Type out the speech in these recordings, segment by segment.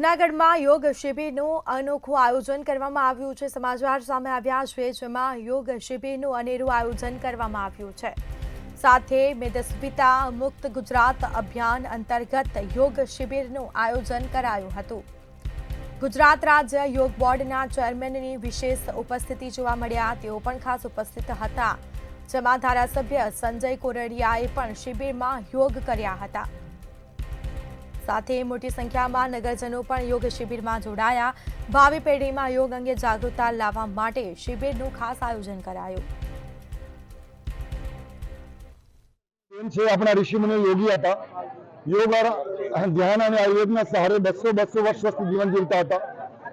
જૂનાગઢમાં યોગ શિબિરનું અનોખું આયોજન કરવામાં આવ્યું છે। સમાચાર સામે આવ્યા છે, જેમાં યોગ શિબિરનું અનેરું આયોજન કરવામાં આવ્યું છે। સાથે મેદસ્વીતા મુક્ત ગુજરાત અભિયાન અંતર્ગત યોગ શિબિરનું આયોજન કરાયું હતું। ગુજરાત રાજ્ય યોગ બોર્ડના ચેરમેનની વિશેષ ઉપસ્થિતિ જોવા મળ્યા, તેઓ પણ ખાસ ઉપસ્થિત હતા, જેમાં ધારાસભ્ય સંજય કોરડિયાએ પણ શિબિરમાં યોગ કર્યા હતા। સાથે મોટી સંખ્યામાં નગરજનો પણ યોગ શિબિરમાં જોડાયા। ભાવિ પેઢીમાં યોગ અંગે જાગૃતતા લાવવા માટે શિબિરનું ખાસ આયોજન કરાયું। આપણા ઋષિમુનિ યોગી હતા। યોગ ધ્યાન અને આયુર્વેદના સહારે 200 વર્ષ સ્વસ્થ જીવન જીવતા હતા।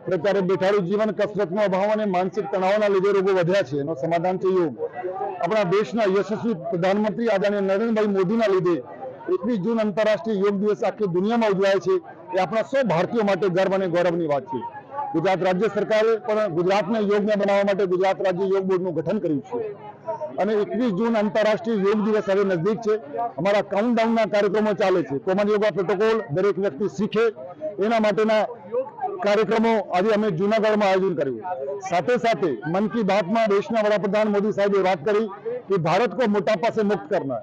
પ્રકારે બેઠાડું જીવન, કસરતનો અભાવ અને માનસિક તણાવના લીધે રોગો વધ્યા છે। એનો સમાધાન છે યોગ। આપણા દેશના યશસ્વી પ્રધાનમંત્રી આદરણીય નરેન્દ્રભાઈ મોદીના લીધે 21 જૂન આંતરરાષ્ટ્રીય યોગ દિવસ આખી દુનિયામાં ઉજવાય છે। એ આપણા સૌ ભારતીયો માટે ગર્વ અને ગૌરવની વાત છે। ગુજરાત રાજ્ય સરકારે પણ ગુજરાતને યોગને બનાવવા માટે ગુજરાત રાજ્ય યોગ બોર્ડનું ગઠન કર્યું છે અને 21 જૂન આંતરરાષ્ટ્રીય યોગ દિવસ હવે નજદીક છે। અમારા કાઉન્ટડાઉનના કાર્યક્રમો ચાલે છે। કોમન યોગા પ્રોટોકોલ દરેક વ્યક્તિ શીખે એના માટેના કાર્યક્રમો આજે અમે જૂનાગઢમાં આયોજન કર્યું। સાથે સાથે મન કી બાતમાં દેશના વડાપ્રધાન મોદી સાહેબે વાત કરી કે ભારત को मोटापा से मुक्त करना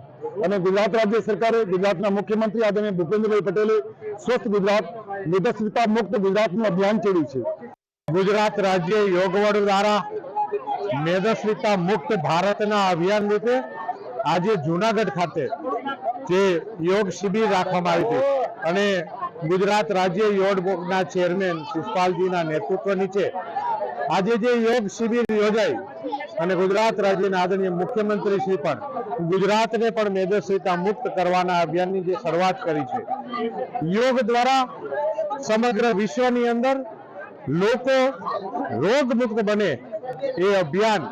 અને ગુજરાત રાજ્ય સરકારે, ગુજરાતના મુખ્યમંત્રી આદરણીય ભૂપેન્દ્રભાઈ પટેલે સ્વસ્થ ગુજરાત, મેદસ્વીતા મુક્ત ગુજરાતનું અભિયાન છેડ્યું છે। ગુજરાત રાજ્ય યોગ બોર્ડ દ્વારા મેદસ્વીતા મુક્ત ભારતના અભિયાન રૂપે આજે જૂનાગઢ ખાતે જે યોગ શિબિર રાખવામાં આવી હતી અને ગુજરાત રાજ્ય યોગ બોર્ડના ચેરમેન શિષપાલજીના નેતૃત્વ નીચે આજે જે યોગ શિબિર યોજાઈ અને ગુજરાત રાજ્યના આદરણીય મુખ્યમંત્રી શ્રી પણ ગુજરાતને પણ મેદસ્વીતા મુક્ત કરવાના અભિયાનની જે શરૂઆત કરી છે। યોગ દ્વારા સમગ્ર વિશ્વની અંદર લોકો રોગ મુક્ત બને એ અભિયાન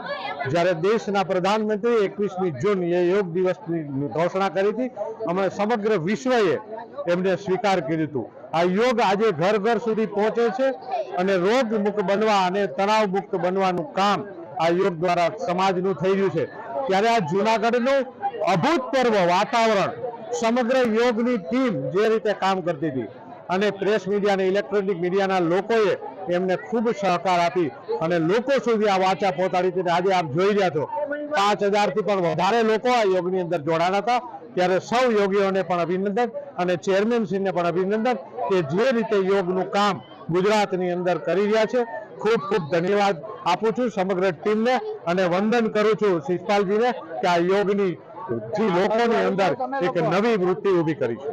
જ્યારે દેશના પ્રધાનમંત્રી 21મી જૂન એ યોગ દિવસની ઘોષણા કરી હતી, અમે સમગ્ર વિશ્વએ એમને સ્વીકાર કર્યું હતું। આ યોગ આજે ઘર ઘર સુધી પહોંચે છે અને રોગ મુક્ત બનવા અને તણાવ મુક્ત બનવાનું કામ આ યોગ દ્વારા સમાજનું થઈ રહ્યું છે। ત્યારે આ જૂનાગઢનું અભૂતપૂર્વ વાતાવરણ, સમગ્ર યોગની ટીમ જે રીતે કામ કરતી હતી અને પ્રેસ મીડિયા અને ઇલેક્ટ્રોનિક મીડિયાના લોકોએ એમને ખૂબ સહકાર આપી અને લોકો સુધી આ વાચા પહોંચાડી હતી। આજે આપ જોઈ રહ્યા છો 5000થી પણ વધારે લોકો આ યોગની અંદર જોડાણા હતા। ત્યારે સૌ યોગીઓને પણ અભિનંદન અને ચેરમેનશ્રીને પણ અભિનંદન કે જે રીતે યોગનું કામ ગુજરાતની અંદર કરી રહ્યા છે। ખૂબ ખૂબ ધન્યવાદ આપું છું સમગ્ર ટીમને અને વંદન કરું છું શિષપાલજીને કે આ યોગની જે લોકોની અંદર એક નવી વૃત્તિ ઊભી કરી છે।